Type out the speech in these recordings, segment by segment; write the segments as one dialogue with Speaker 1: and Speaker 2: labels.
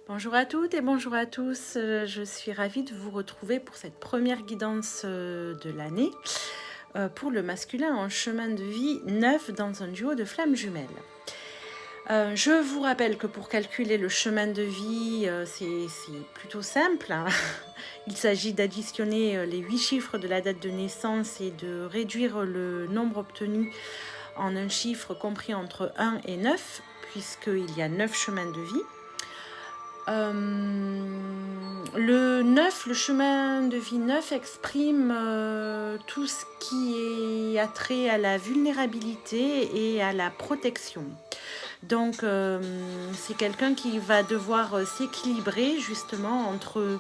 Speaker 1: Bonjour à toutes et bonjour à tous, je suis ravie de vous retrouver pour cette première guidance de l'année pour le masculin en chemin de vie 9 dans un duo de flammes jumelles. Je vous rappelle que pour calculer le chemin de vie, c'est plutôt simple, hein. Il s'agit d'additionner les 8 chiffres de la date de naissance et de réduire le nombre obtenu en un chiffre compris entre 1 et 9, puisqu'il y a 9 chemins de vie. Le 9, le chemin de vie 9 exprime tout ce qui est attrait à la vulnérabilité et à la protection. Donc c'est quelqu'un qui va devoir s'équilibrer justement entre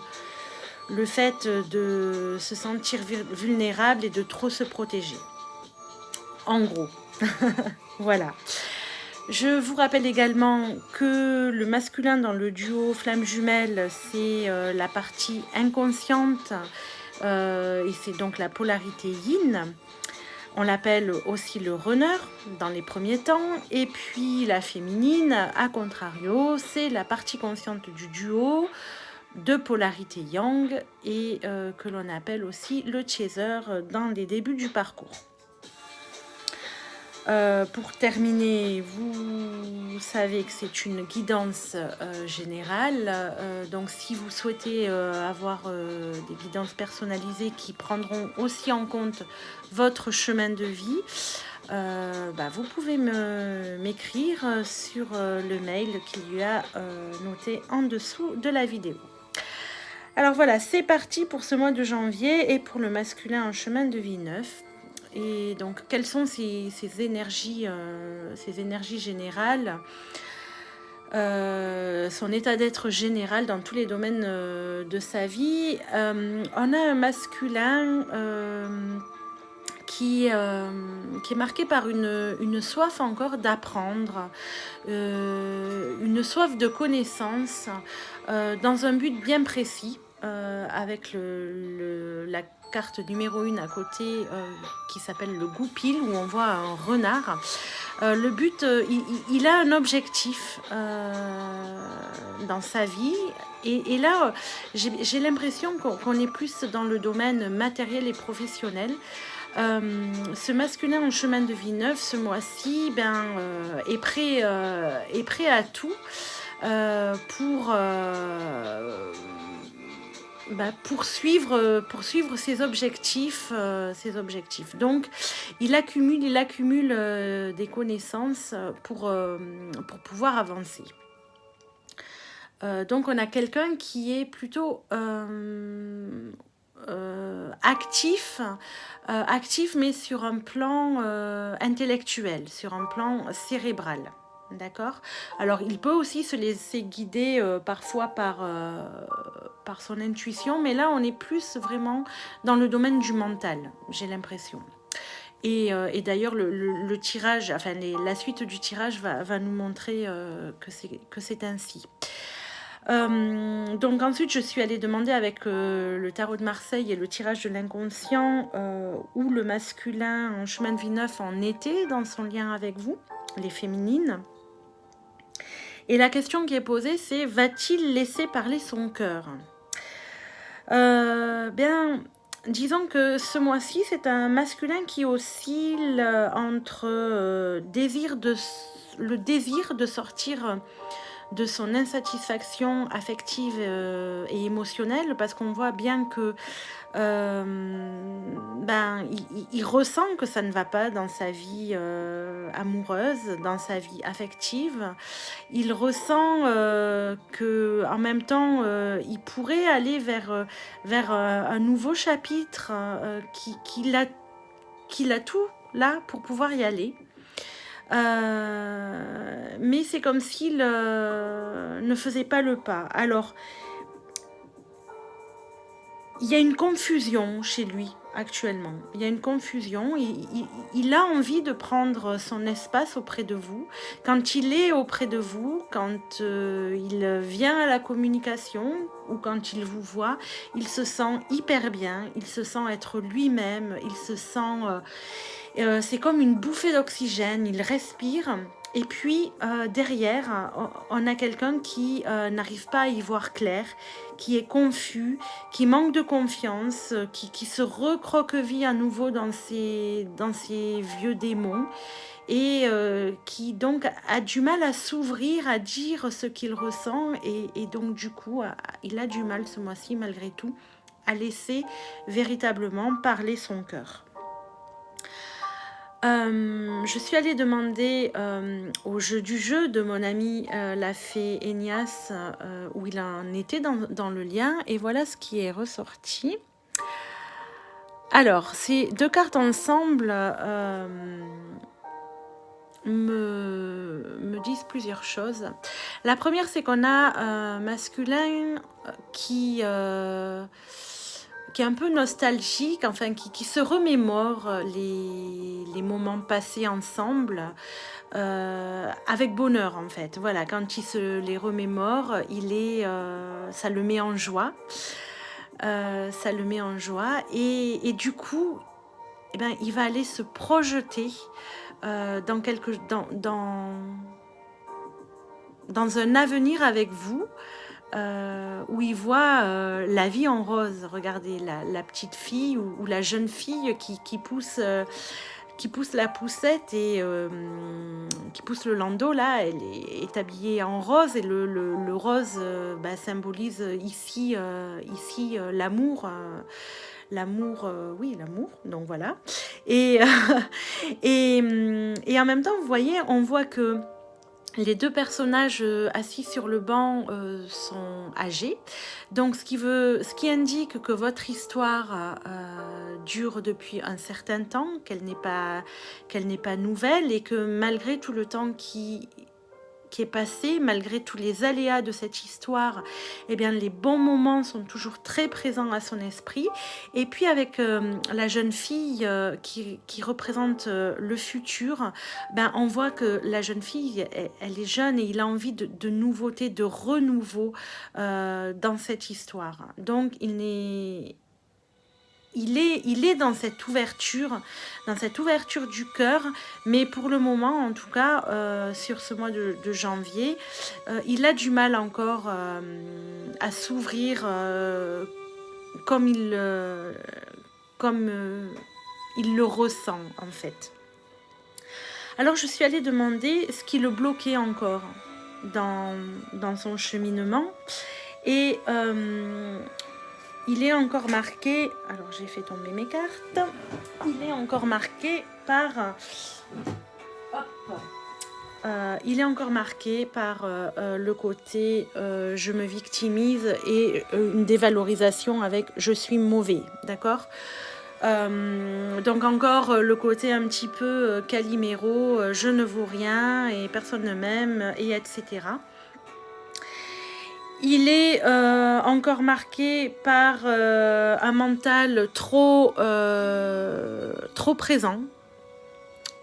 Speaker 1: le fait de se sentir vulnérable et de trop se protéger. En gros, voilà. Je vous rappelle également que le masculin dans le duo flamme jumelle, c'est la partie inconsciente et c'est donc la polarité yin. On l'appelle aussi le runner dans les premiers temps. Et puis la féminine, à contrario, c'est la partie consciente du duo de polarité yang et que l'on appelle aussi le chaser dans les débuts du parcours. Pour terminer, vous savez que c'est une guidance générale, donc si vous souhaitez avoir des guidances personnalisées qui prendront aussi en compte votre chemin de vie, vous pouvez m'écrire sur le mail qu'il y a noté en dessous de la vidéo. Alors voilà, c'est parti pour ce mois de janvier et pour le masculin en chemin de vie 9. Et donc, quelles sont ces énergies générales, son état d'être général dans tous les domaines de sa vie. On a un masculin qui est marqué par une soif encore d'apprendre, une soif de connaissance, dans un but bien précis, avec la carte numéro 1 à côté qui s'appelle le goupil, où on voit un renard. Le but, il a un objectif dans sa vie. Et là, j'ai l'impression qu'on est plus dans le domaine matériel et professionnel. Ce masculin en chemin de vie 9, ce mois-ci, est prêt à tout pour poursuivre ses objectifs. Donc, il accumule des connaissances pour pouvoir avancer. Donc, on a quelqu'un qui est plutôt actif, mais sur un plan intellectuel, sur un plan cérébral. D'accord. Alors, il peut aussi se laisser guider parfois par son intuition, mais là, on est plus vraiment dans le domaine du mental, j'ai l'impression. Et d'ailleurs, le tirage, enfin la suite du tirage va nous montrer que c'est ainsi. Donc ensuite, je suis allée demander avec le tarot de Marseille et le tirage de l'inconscient où le masculin en chemin de vie 9 en était dans son lien avec vous, les féminines. Et la question qui est posée, c'est: va-t-il laisser parler son cœur? Disons que ce mois-ci, c'est un masculin qui oscille entre le désir de sortir de son insatisfaction affective et émotionnelle, parce qu'on voit bien que il ressent que ça ne va pas dans sa vie amoureuse, dans sa vie affective. Il ressent que en même temps il pourrait aller vers un nouveau chapitre, qu'il a tout là pour pouvoir y aller. Mais c'est comme s'il ne faisait pas le pas. Alors, il y a une confusion chez lui actuellement. Il y a une confusion. Il a envie de prendre son espace auprès de vous. Quand il est auprès de vous, quand il vient à la communication ou quand il vous voit, il se sent hyper bien. Il se sent être lui-même. Il se sent... c'est comme une bouffée d'oxygène. Il respire. Et puis derrière, on a quelqu'un qui n'arrive pas à y voir clair, qui est confus, qui manque de confiance, qui se recroqueville à nouveau dans ses vieux démons et qui donc a du mal à s'ouvrir, à dire ce qu'il ressent et donc du coup, il a du mal ce mois-ci malgré tout à laisser véritablement parler son cœur. Je suis allée demander au jeu du jeu de mon ami la fée Enias où il en était dans le lien et voilà ce qui est ressorti. Alors, ces deux cartes ensemble me disent plusieurs choses. La première, c'est qu'on a un masculin qui est un peu nostalgique, enfin qui se remémore les moments passés ensemble avec bonheur en fait. Voilà, quand il se les remémore, ça le met en joie. Ça le met en joie et du coup, eh ben, il va aller se projeter dans un avenir avec vous. Où il voit la vie en rose. Regardez la petite fille ou la jeune fille qui pousse la poussette et qui pousse le landau là, elle est habillée en rose et le rose symbolise ici l'amour. Oui, l'amour, donc voilà. Et, et en même temps, vous voyez, on voit que les deux personnages assis sur le banc sont âgés, donc ce qui indique que votre histoire dure depuis un certain temps, qu'elle n'est pas nouvelle et que malgré tout le temps qui est passé, malgré tous les aléas de cette histoire, eh bien, les bons moments sont toujours très présents à son esprit. Et puis avec la jeune fille qui représente le futur, ben, on voit que la jeune fille, elle est jeune et il a envie de nouveauté, de renouveau dans cette histoire. Donc, il est dans cette ouverture du cœur, mais pour le moment, en tout cas, sur ce mois de janvier, il a du mal encore à s'ouvrir comme il le ressent, en fait. Alors, je suis allée demander ce qui le bloquait encore dans son cheminement. Et il est encore marqué, alors j'ai fait tomber mes cartes, il est encore marqué par, le côté je me victimise et une dévalorisation avec je suis mauvais, d'accord. Donc encore le côté un petit peu Calimero, je ne vaux rien et personne ne m'aime et etc. Il est encore marqué par un mental trop présent,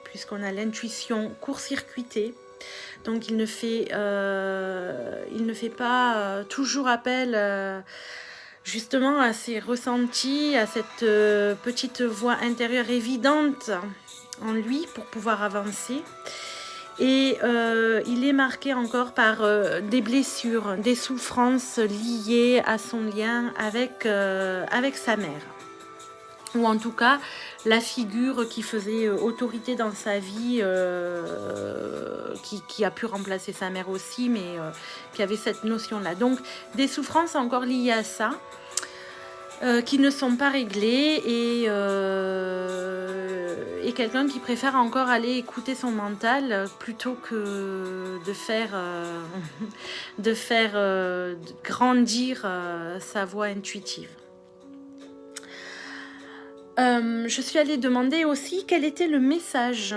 Speaker 1: puisqu'on a l'intuition court-circuitée. Donc il ne fait pas toujours appel justement à ses ressentis, à cette petite voix intérieure évidente en lui pour pouvoir avancer. Et il est marqué encore par des blessures, des souffrances liées à son lien avec sa mère. Ou en tout cas, la figure qui faisait autorité dans sa vie, qui a pu remplacer sa mère aussi, mais qui avait cette notion-là. Donc, des souffrances encore liées à ça. Qui ne sont pas réglés et quelqu'un qui préfère encore aller écouter son mental plutôt que de faire grandir sa voix intuitive. Je suis allée demander aussi quel était le message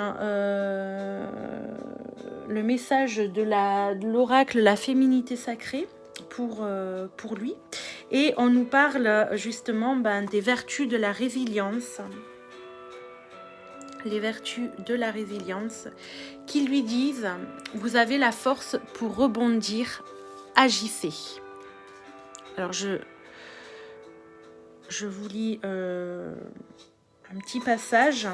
Speaker 1: de l'oracle La Féminité Sacrée pour lui. Et on nous parle justement des vertus de la résilience. Les vertus de la résilience qui lui disent « Vous avez la force pour rebondir, agissez ». Alors je vous lis un petit passage.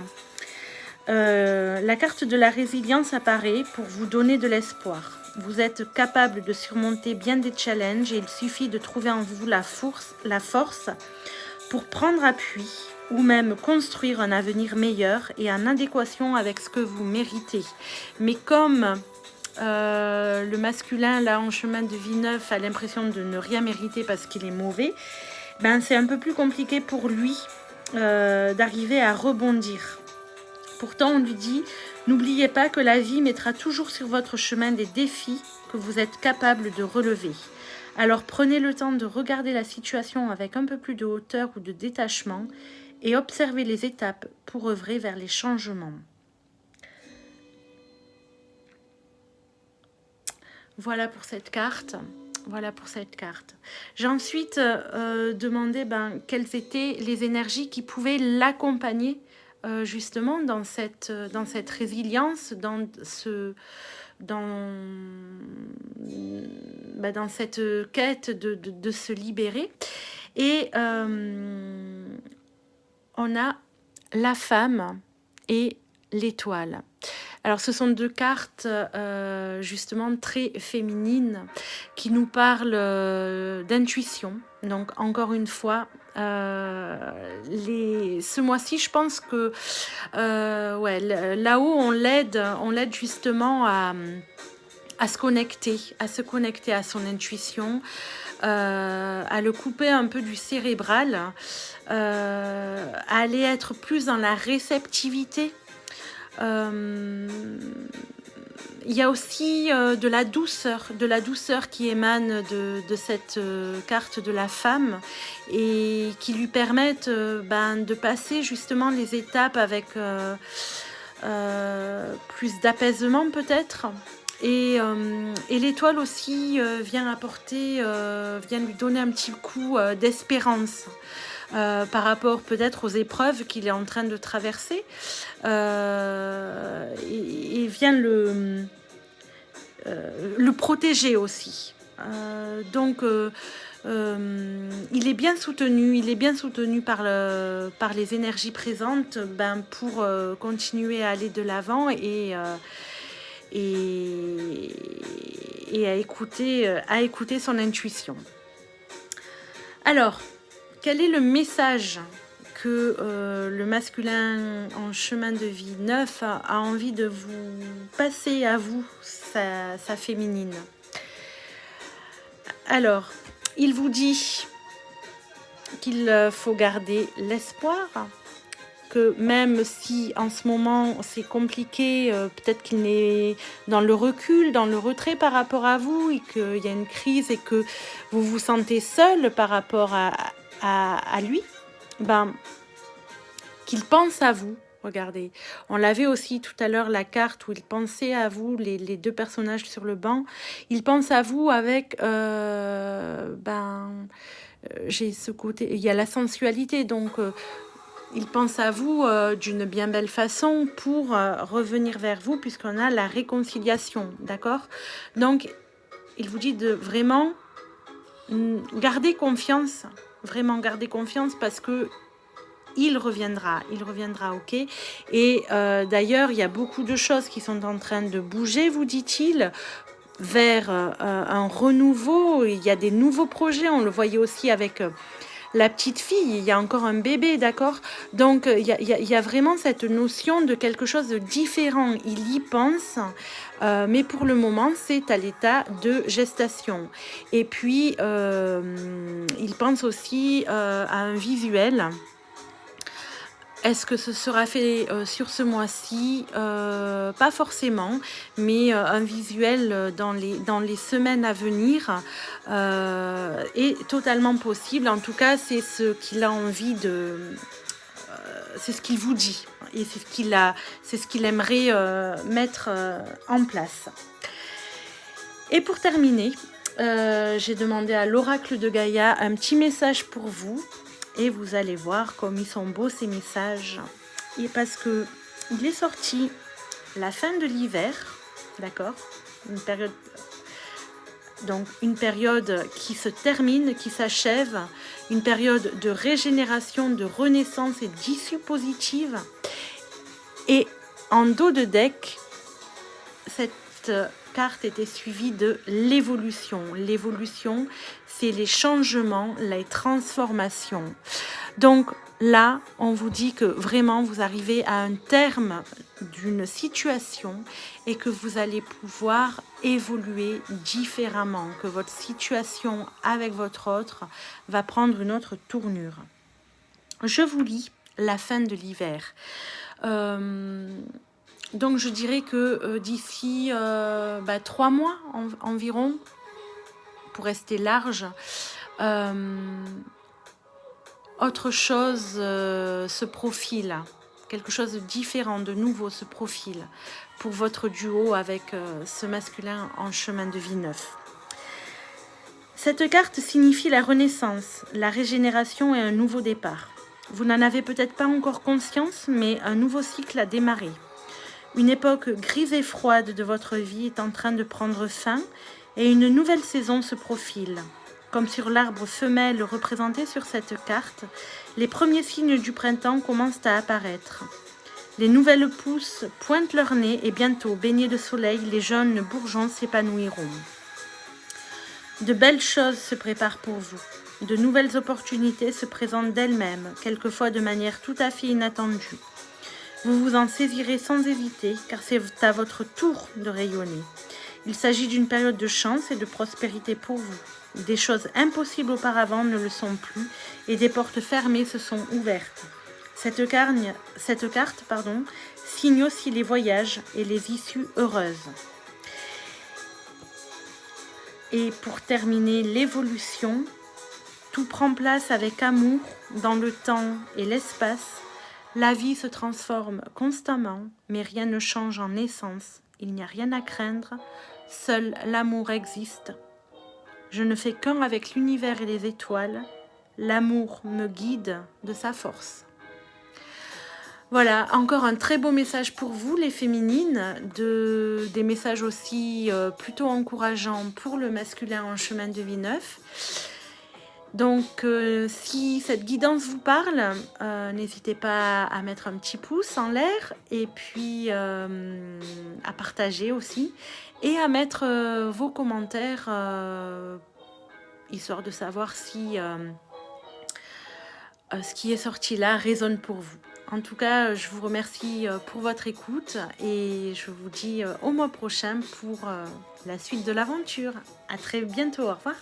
Speaker 1: La carte de la résilience apparaît pour vous donner de l'espoir. Vous êtes capable de surmonter bien des challenges et il suffit de trouver en vous la force pour prendre appui ou même construire un avenir meilleur et en adéquation avec ce que vous méritez. Mais comme le masculin, là, en chemin de vie 9, a l'impression de ne rien mériter parce qu'il est mauvais, ben, c'est un peu plus compliqué pour lui d'arriver à rebondir. Pourtant, on lui dit, n'oubliez pas que la vie mettra toujours sur votre chemin des défis que vous êtes capable de relever. Alors prenez le temps de regarder la situation avec un peu plus de hauteur ou de détachement et observez les étapes pour œuvrer vers les changements. Voilà pour cette carte. Voilà pour cette carte. J'ai ensuite demandé quelles étaient les énergies qui pouvaient l'accompagner justement dans cette résilience, dans cette quête de se libérer. Et on a la femme et l'étoile. Alors, ce sont deux cartes justement très féminines qui nous parlent d'intuition. Donc, encore une fois, ce mois-ci, je pense que là-haut, on l'aide justement à se connecter à son intuition, à le couper un peu du cérébral, à aller être plus dans la réceptivité. Il y a aussi de la douceur qui émane de cette carte de la femme et qui lui permettent de passer justement les étapes avec plus d'apaisement peut-être. Et l'étoile aussi vient lui donner un petit coup d'espérance. Par rapport peut-être aux épreuves qu'il est en train de traverser et vient le protéger aussi. Donc il est bien soutenu par les énergies présentes pour continuer à aller de l'avant et à écouter son intuition. Alors, quel est le message que le masculin en chemin de vie 9 a envie de vous passer à vous, sa féminine? Alors, il vous dit qu'il faut garder l'espoir, que même si en ce moment c'est compliqué, peut-être qu'il est dans le recul, dans le retrait par rapport à vous et qu'il y a une crise et que vous vous sentez seul par rapport à lui, qu'il pense à vous. Regardez, on l'avait aussi tout à l'heure, la carte où il pensait à vous, les deux personnages sur le banc. Il pense à vous avec, j'ai ce côté, il y a la sensualité, donc il pense à vous d'une bien belle façon pour revenir vers vous, puisqu'on a la réconciliation, d'accord? Donc, il vous dit de vraiment garder confiance. Vraiment garder confiance parce que il reviendra, ok. Et d'ailleurs, il y a beaucoup de choses qui sont en train de bouger, vous dit-il, vers un renouveau. Il y a des nouveaux projets, on le voyait aussi avec la petite fille, il y a encore un bébé, d'accord. Donc, il y a vraiment cette notion de quelque chose de différent. Il y pense, mais pour le moment, c'est à l'état de gestation. Et puis, il pense aussi à un visuel. Est-ce que ce sera fait sur ce mois-ci? Pas forcément, mais un visuel dans les semaines à venir est totalement possible. En tout cas, c'est ce qu'il a envie de... c'est ce qu'il vous dit et c'est ce qu'il aimerait mettre en place. Et pour terminer, j'ai demandé à l'oracle de Gaïa un petit message pour vous. Et vous allez voir comme ils sont beaux ces messages. Et parce que il est sorti la fin de l'hiver, d'accord, une période qui se termine, qui s'achève, une période de régénération, de renaissance et d'issue positive. Et En dos de deck, cette carte était suivie de l'évolution. L'évolution, c'est les changements, les transformations. Donc là, on vous dit que vraiment, vous arrivez à un terme d'une situation et que vous allez pouvoir évoluer différemment, que votre situation avec votre autre va prendre une autre tournure. Je vous lis la fin de l'hiver. Donc je dirais que d'ici 3 mois environ, pour rester large, autre chose se profile, quelque chose de différent, de nouveau se profile pour votre duo avec ce masculin en chemin de vie neuf. Cette carte signifie la renaissance, la régénération et un nouveau départ. Vous n'en avez peut-être pas encore conscience, mais un nouveau cycle a démarré. Une époque grise et froide de votre vie est en train de prendre fin et une nouvelle saison se profile. Comme sur l'arbre femelle représenté sur cette carte, les premiers signes du printemps commencent à apparaître. Les nouvelles pousses pointent leur nez et bientôt, baignés de soleil, les jeunes bourgeons s'épanouiront. De belles choses se préparent pour vous. De nouvelles opportunités se présentent d'elles-mêmes, quelquefois de manière tout à fait inattendue. Vous vous en saisirez sans hésiter, car c'est à votre tour de rayonner. Il s'agit d'une période de chance et de prospérité pour vous. Des choses impossibles auparavant ne le sont plus, et des portes fermées se sont ouvertes. Cette carte signe aussi les voyages et les issues heureuses. Et pour terminer, l'évolution, tout prend place avec amour dans le temps et l'espace. La vie se transforme constamment, mais rien ne change en essence. Il n'y a rien à craindre, seul l'amour existe. Je ne fais qu'un avec l'univers et les étoiles. L'amour me guide de sa force. Voilà, encore un très beau message pour vous, les féminines, des messages aussi plutôt encourageants pour le masculin en chemin de vie neuf. Donc, si cette guidance vous parle, n'hésitez pas à mettre un petit pouce en l'air et puis à partager aussi et à mettre vos commentaires, histoire de savoir si ce qui est sorti là résonne pour vous. En tout cas, je vous remercie pour votre écoute et je vous dis au mois prochain pour la suite de l'aventure. À très bientôt, au revoir.